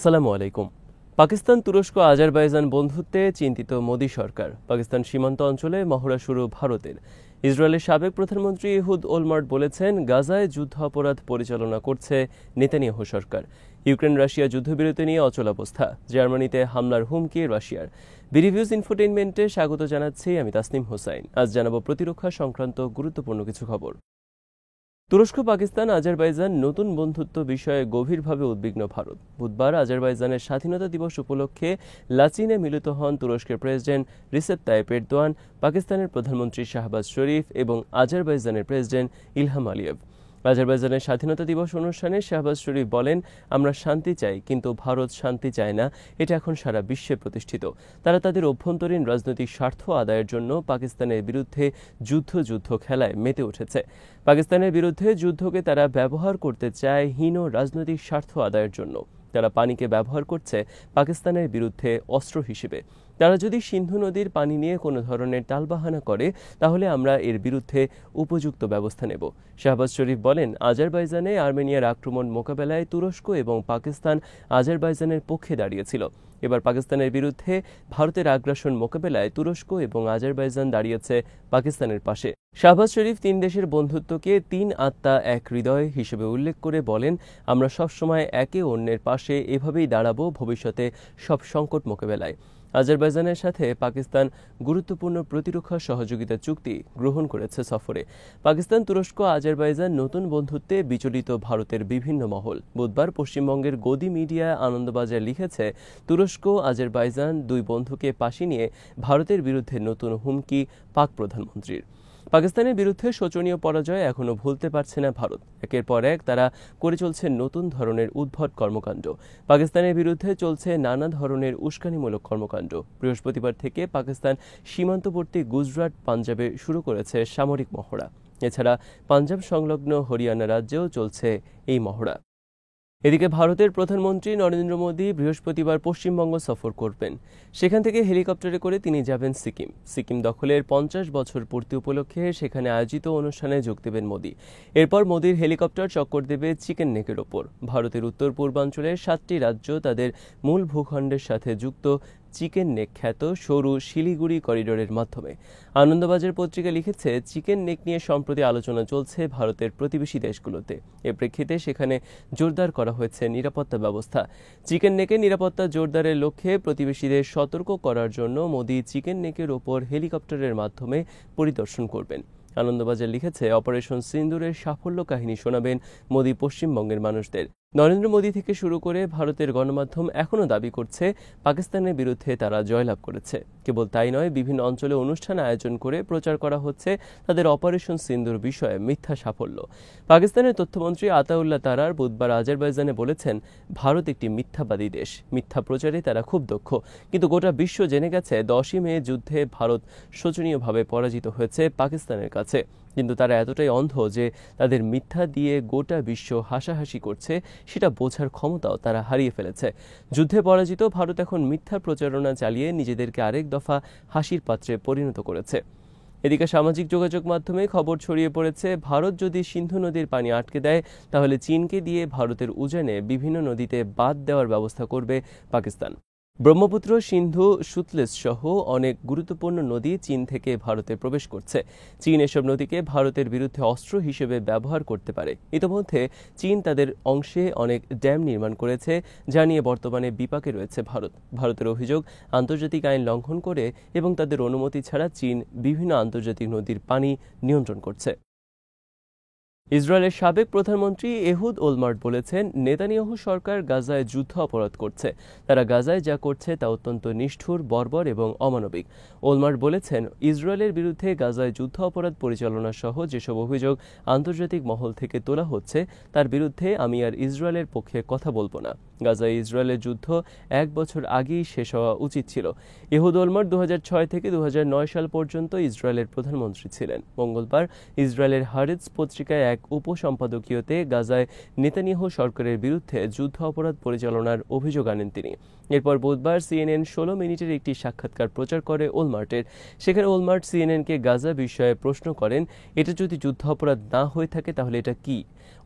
আসসালামু আলাইকুম। পাকিস্তান তুরস্ক আজারবাইজান বন্ধুত্বে চিন্তিত মোদী সরকার। পাকিস্তান সীমান্ত অঞ্চলে মহড়া শুরু ভারতের। ইসরায়েলের সাবেক প্রধানমন্ত্রী এহুদ ওলমার্ট বলেছেন, গাজায় যুদ্ধাপরাধ পরিচালনা করছে নেতানিয়াহু সরকার। ইউক্রেন রাশিয়া যুদ্ধবিরতি নিয়ে অচলাবস্থা। জার্মানিতে হামলার হুমকি রাশিয়ার। বিরিভিউজ ইনফোটেইনমেন্টে স্বাগত জানাচ্ছি আমি তাসনিম হোসাইন। আজ জানাবো প্রতিরক্ষা সংক্রান্ত গুরুত্বপূর্ণ কিছু খবর। তুরস্ক পাকিস্তান আজারবাইজান নতুন বন্ধুত্ব বিষয়ে গভীরভাবে উদ্বিগ্ন ভারত। বুধবার আজারবাইজানের স্বাধীনতা দিবস উপলক্ষে লাচিনে মিলিত হন তুরস্কের প্রেসিডেন্ট রিসেপ তাইপ এরদোয়ান, পাকিস্তানের প্রধানমন্ত্রী শাহবাজ শরীফ এবং আজারবাইজানের প্রেসিডেন্ট ইলহাম আলিয়েভ। আজারবাইজানের স্বাধীনতা দিবস অনুষ্ঠানে শাহবাজ শরীফ বলেন, আমরা শান্তি চাই, কিন্তু ভারত শান্তি চায় না। এটা এখন সারা বিশ্বে প্রতিষ্ঠিত। তারা তাদের অভ্যন্তরীণ রাজনৈতিক স্বার্থ আদায়ের জন্য পাকিস্তানের বিরুদ্ধে যুদ্ধ খেলায় মেতে উঠেছে। পাকিস্তানের বিরুদ্ধে যুদ্ধকে তারা ব্যবহার করতে চায় হীন রাজনৈতিক স্বার্থ আদায়ের জন্য। তারা পানিকে ব্যবহার করছে পাকিস্তানের বিরুদ্ধে অস্ত্র হিসেবে। তারা যদি সিন্ধু নদীর পানি নিয়ে কোনো ধরনের টালবাহানা করে, তাহলে আমরা এর বিরুদ্ধে উপযুক্ত ব্যবস্থা নেব। শাহবাজ শরীফ বলেন, আজারবাইজানে আর্মেনিয়ার আক্রমণ মোকাবেলায় তুরস্ক এবং পাকিস্তান আজারবাইজানের পক্ষে দাঁড়িয়েছিল। এবার পাকিস্তানের বিরুদ্ধে ভারতের আগ্রাসন মোকাবেলায় তুরস্ক এবং আজারবাইজান দাঁড়িয়েছে পাকিস্তানের পাশে। শাহবাজ শরীফ তিন দেশের বন্ধুত্বকে তিন আত্মা এক হৃদয় হিসেবে উল্লেখ করে বলেন, আমরা সবসময় একে অন্যের পাশে এভাবেই দাঁড়াবো ভবিষ্যতে সব সংকট মোকাবেলায়। আজারবাইজানের সাথে পাকিস্তান গুরুত্বপূর্ণ প্রতিরক্ষা সহযোগিতা চুক্তি গ্রহণ করেছে সফরে। পাকিস্তান তুরস্ক আজারবাইজান নতুন বন্ধুত্বে বিচলিত ভারতের বিভিন্ন মহল। বুধবার পশ্চিমবঙ্গের গদি মিডিয়া আনন্দবাজার লিখেছে, তুরস্ক আজারবাইজান দুই বন্ধুকে পাশে নিয়ে ভারতের বিরুদ্ধে নতুন হুমকি পাক প্রধানমন্ত্রীর। পাকিস্তানের বিরুদ্ধে শোচনীয় পরাজয় এখনও ভুলতে পারছে না ভারত। একের পর এক তারা করে চলছে নতুন ধরনের উদ্ভট কর্মকাণ্ড। পাকিস্তানের বিরুদ্ধে চলছে নানা ধরনের উস্কানিমূলক কর্মকাণ্ড। বৃহস্পতিবার থেকে পাকিস্তান সীমান্তবর্তী গুজরাট, পাঞ্জাবে শুরু করেছে সামরিক মহড়া। এছাড়া পাঞ্জাব সংলগ্ন হরিয়ানা রাজ্যেও চলছে এই মহড়া। এদিকে ভারতের প্রধানমন্ত্রী নরেন্দ্র মোদী বৃহস্পতিবার পশ্চিমবঙ্গ সফর করবেন। সেখান থেকে হেলিকপ্টারে করে তিনি যাবেন সিকিম দখলের 50 বছর পূর্তি উপলক্ষে সেখানে আয়োজিত অনুষ্ঠানে যোগ দেবেন মোদী। এরপর মোদীর হেলিকপ্টার চক্কর দেবে চিকেন নেকের ওপর। ভারতের উত্তর পূর্বাঞ্চলের 7টি রাজ্য তাদের মূল ভূখণ্ডের সাথে যুক্ত চিকেন নেক খ্যাত সরু শিলিগুড়ি করিডোরের মাধ্যমে। আনন্দবাজার পত্রিকা লিখেছে, চিকেন নেক নিয়ে সম্প্রতি আলোচনা চলছে ভারতের প্রতিবেশী দেশগুলোতে। এ প্রেক্ষিতে সেখানে জোরদার করা হয়েছে নিরাপত্তা ব্যবস্থা। চিকেন নেকের নিরাপত্তা জোরদারের লক্ষ্যে প্রতিবেশীদের সতর্ক করার জন্য মোদী চিকেন নেকের ওপর হেলিকপ্টারের মাধ্যমে পরিদর্শন করবেন। আনন্দবাজার লিখেছে, অপারেশন সিন্দুরের সাফল্য কাহিনী শোনাবেন মোদী পশ্চিমবঙ্গের মানুষদের। নরেন্দ্র মোদী থেকে শুরু করে ভারতের গণমাধ্যম এখনও দাবি করছে পাকিস্তানের বিরুদ্ধে তারা জয়লাভ করেছে। কেবল তাই নয়, বিভিন্ন অঞ্চলে অনুষ্ঠান আয়োজন করে প্রচার করা হচ্ছে তাদের অপারেশন সিন্দুর বিষয়ে মিথ্যা সাফল্য। পাকিস্তানের তথ্যমন্ত্রী আতাউল্লাহ তারার বুধবার আজারবাইজানে বলেছেন, ভারত একটি মিথ্যাবাদী দেশ। মিথ্যা প্রচারে তারা খুব দক্ষ। কিন্তু গোটা বিশ্ব জেনে গেছে 10ই মে যুদ্ধে ভারত শোচনীয়ভাবে পরাজিত হয়েছে পাকিস্তানের কাছে। কিন্তু তারা এতটাই অন্ধ যে তাদের মিথ্যা দিয়ে গোটা বিশ্ব হাসাহাসি করছে, সেটা বোঝার ক্ষমতাও তারা হারিয়ে ফেলেছে। যুদ্ধে পরাজিত ভারত এখন মিথ্যা প্রচারণা চালিয়ে নিজেদেরকে আরেক দফা হাসির পাত্রে পরিণত করেছে। এদিকে সামাজিক যোগাযোগ মাধ্যমে খবর ছড়িয়ে পড়েছে, ভারত যদি সিন্ধু নদীর পানি আটকে দেয়, তাহলে চীনকে দিয়ে ভারতের উজানে বিভিন্ন নদীতে বাঁধ দেওয়ার ব্যবস্থা করবে পাকিস্তান। ব্রহ্মপুত্র, সিন্ধু, সুতলেজ সহ অনেক গুরুত্বপূর্ণ নদী চীন থেকে ভারতে প্রবেশ করছে। চীন এসব নদীকে ভারতের বিরুদ্ধে অস্ত্র হিসেবে ব্যবহার করতে পারে। ইতিমধ্যে চীন তাদের অংশে অনেক ড্যাম নির্মাণ করেছে, যা নিয়ে বর্তমানে বিপাকে রয়েছে ভারত। ভারতের অভিযোগ, আন্তর্জাতিক আইন লঙ্ঘন করে এবং তাদের অনুমতি ছাড়া চীন বিভিন্ন আন্তর্জাতিক নদীর পানি নিয়ন্ত্রণ করছে। ইসরায়েলের সাবেক প্রধানমন্ত্রী এহুদ ওলমার্ট বলেছেন, নেতানিয়াহু সরকার গাজায় যুদ্ধ অপরাধ করছে। তারা গাজায় যা করছে তা অত্যন্ত নিষ্ঠুর, বর্বর এবং অমানবিক। ওলমার্ট বলেছেন, ইসরায়েলের বিরুদ্ধে গাজায় যুদ্ধ অপরাধ পরিচালনা সহ যেসব অভিযোগ আন্তর্জাতিক মহল থেকে তোলা হচ্ছে, তার বিরুদ্ধে আমি আর ইসরায়েলের পক্ষে কথা বলবো না। গাজায় ইসরায়েলের যুদ্ধ 1 বছর আগেই শেষ হওয়া উচিত ছিল। এহুদ ওলমার্ট 2006 থেকে 2009 সাল পর্যন্ত ইসরায়েলের প্রধানমন্ত্রী ছিলেন। মঙ্গলবার ইসরায়েলের হারেটস পত্রিকায় এক এক উপসম্পাদকীয়তে গাজায় নেতানিয়াহু সরকারের বিরুদ্ধে যুদ্ধ অপরাধ পরিচালনার অভিযোগ আনেন তিনি। এরপর বুধবার CNN 16 মিনিটের একটি সাক্ষাৎকার প্রচার করে ওলমার্টের। সেখানে ওলমার্ট সিএনএনকে গাজা বিষয়ে প্রশ্ন করেন, এটা যদি যুদ্ধ অপরাধ না হয়ে থাকে তাহলে এটা কি?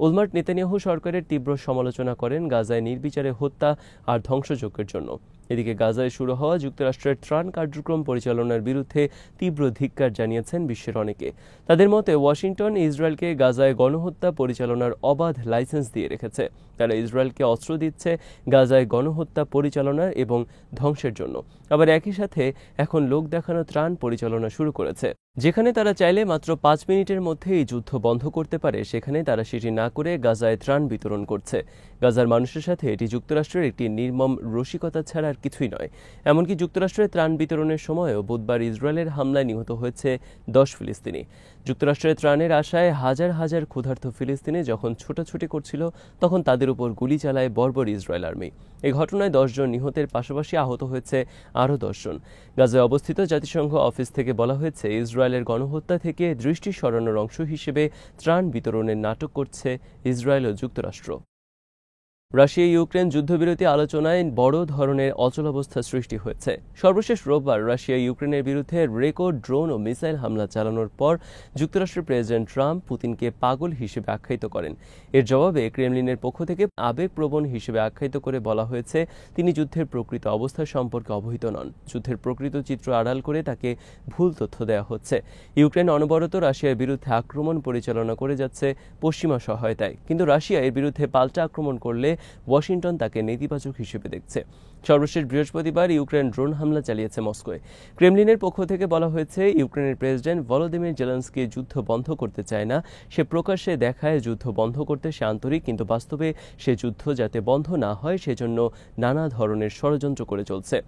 ওলমার্ট নেতানিয়াহু সরকারের তীব্র সমালোচনা করেন গাজায় নির্বিচারে হত্যা আর ধ্বংসযজ্ঞের জন্য। এদিকে গাজায় শুরু হওয়া যুক্তরাষ্ট্রের ত্রাণ কার্যক্রম পরিচালনার বিরুদ্ধে তীব্র ধিক্কার জানিয়েছেন বিশ্বের অনেকে। তাদের মতে ওয়াশিংটন ইসরায়েলকে গাজায় গণহত্যা পরিচালনার অবাধ লাইসেন্স দিয়ে রেখেছে। তারা ইসরায়েলকে অস্ত্র দিচ্ছে গাজায় গণহত্যা পরিচালনার এবং ধ্বংসের জন্য। আবার একই সাথে এখন লোক দেখানো ত্রাণ পরিচালনা শুরু করেছে। যেখানে তারা চাইলে মাত্র 5 মিনিটের মধ্যে এই যুদ্ধ বন্ধ করতে পারে, সেখানে তারা সেটি না করে গাজায় ত্রাণ বিতরণ করছে। গাজার মানুষের সাথে এটি যুক্তরাষ্ট্রের একটি নির্মম রসিকতা ছাড়া আর কিছুই নয়। এমনকি যুক্তরাষ্ট্রের ত্রাণ বিতরণের সময়ও বুধবার ইসরায়েলের হামলায় নিহত হয়েছে 10 ফিলিস্তিনি। যুক্তরাষ্ট্রের ত্রাণের আশায় হাজার হাজার ক্ষুধার্ত ফিলিস্তিনি যখন ছোটাছুটি করছিল, তখন তাদের উপর গুলি চালায় বর্বর ইসরায়েল আর্মি। এই ঘটনায় 10 জন নিহতের পাশাপাশি আহত হয়েছে আরও 10 জন। গাজায় অবস্থিত জাতিসংঘ অফিস থেকে বলা হয়েছে, ইসরায়েলের গণহত্যা থেকে দৃষ্টি সরানোর অংশ হিসেবে ত্রাণ বিতরণের নাটক করছে ইসরায়েল ও যুক্তরাষ্ট্র। রাশিয়া ইউক্রেন যুদ্ধবিরতি আলোচনায় বড় ধরনের অচলাবস্থা সৃষ্টি হয়েছে। সর্বশেষ রোববার রাশিয়া ইউক্রেনের বিরুদ্ধে রেকর্ড ড্রোন ও মিসাইল হামলা চালানোর পর যুক্তরাষ্ট্রের প্রেসিডেন্ট ট্রাম্প পুতিনকে পাগল হিসেবে আখ্যায়িত করেন। এর জবাবে ক্রেমলিনের পক্ষ থেকে আবেগপ্রবণ হিসেবে আখ্যায়িত করে বলা হয়েছে, তিনি যুদ্ধের প্রকৃত অবস্থা সম্পর্কে অবহিত নন। যুদ্ধের প্রকৃত চিত্র আড়াল করে তাকে ভুল তথ্য দেওয়া হচ্ছে। ইউক্রেন অনবরত রাশিয়ার বিরুদ্ধে আক্রমণ পরিচালনা করে যাচ্ছে পশ্চিমা সহায়তায়, কিন্তু রাশিয়া এর বিরুদ্ধে পাল্টা আক্রমণ করলে ওয়াশিংটন তাকে নেতিবাচক হিসেবে দেখছে। সর্বশেষ বৃহস্পতিবার ইউক্রেন ড্রোন হামলা চালিয়েছে মস্কোয়। ক্রেমলিনের পক্ষ থেকে বলা হয়েছে, ইউক্রেনের প্রেসিডেন্ট ভলোদিমির জেলেনস্কি যুদ্ধ বন্ধ করতে চায় না। সে প্রকাশ্যে দেখায় যুদ্ধ বন্ধ করতে সে আন্তরিক, কিন্তু বাস্তবে সে যুদ্ধ যাতে বন্ধ না হয় সেজন্য নানা ধরনের ষড়যন্ত্র করে চলছে।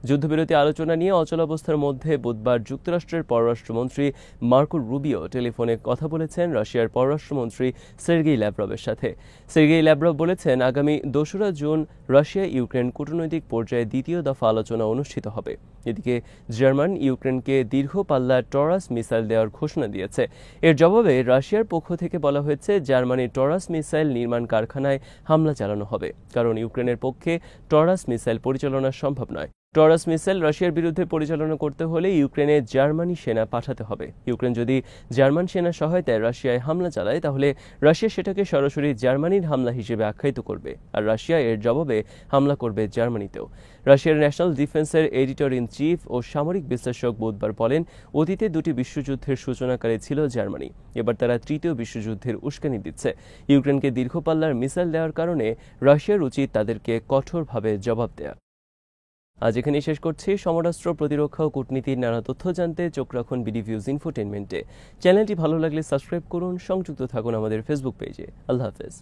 যুদ্ধবিরতি আলোচনা নিয়ে অচলাবস্থার মধ্যে বুধবার যুক্তরাষ্ট্রের পররাষ্ট্রমন্ত্রী মার্কো রুবিও টেলিফোনে কথা বলেছেন রাশিয়ার পররাষ্ট্রমন্ত্রী সের্গেই ল্যাভরভের সাথে। সের্গেই ল্যাভরভ বলেছেন, আগামী 2রা জুন রাশিয়া ইউক্রেন কূটনৈতিক পর্যায়ে দ্বিতীয় দফা আলোচনা অনুষ্ঠিত হবে। এদিকে জার্মান ইউক্রেনকে দীর্ঘ পাল্লার টরাস মিসাইল দেওয়ার ঘোষণা দিয়েছে। এর জবাবে রাশিয়ার পক্ষ থেকে বলা হয়েছে, জার্মানির টরাস মিসাইল নির্মাণ কারখানায় হামলা চালানো হবে, কারণ ইউক্রেনের পক্ষে টরাস মিসাইল পরিচালনা সম্ভব নয়। টরাস মিসাইল রাশিয়ার বিরুদ্ধে পরিচালনা করতে হলে ইউক্রেনে জার্মানি সেনা পাঠাতে হবে। ইউক্রেন যদি জার্মান সেনা সহায়তায় রাশিয়ায় হামলা চালায়, তাহলে রাশিয়া সেটাকে সরাসরি জার্মানির হামলা হিসেবে আখ্যায়িত করবে, আর রাশিয়া এর জবাবে হামলা করবে জার্মানিতেও। রাশিয়ার ন্যাশনাল ডিফেন্সের এডিটর ইন চিফ ও সামরিক বিশ্লেষক বুধবার বলেন, অতীতে 2টি বিশ্বযুদ্ধের সূচনাকারী ছিল জার্মানি। এবার তারা 3য় বিশ্বযুদ্ধের উস্কানি দিচ্ছে। ইউক্রেনকে দীর্ঘপাল্লার মিসাইল দেওয়ার কারণে রাশিয়ার উচিত তাদেরকে কঠোরভাবে জবাব দেয়া। আজ এখানেই শেষ করছি। সমরাস্ত্র, প্রতিরক্ষা ও কূটনীতির নানা তথ্য জানতে চোখ রাখুন বিডিভিউজ ইনফোটেনমেন্টে। চ্যানেলটি ভালো লাগলে সাবস্ক্রাইব করুন, সংযুক্ত থাকুন আমাদের ফেসবুক পেজে। আল্লাহ হাফেজ।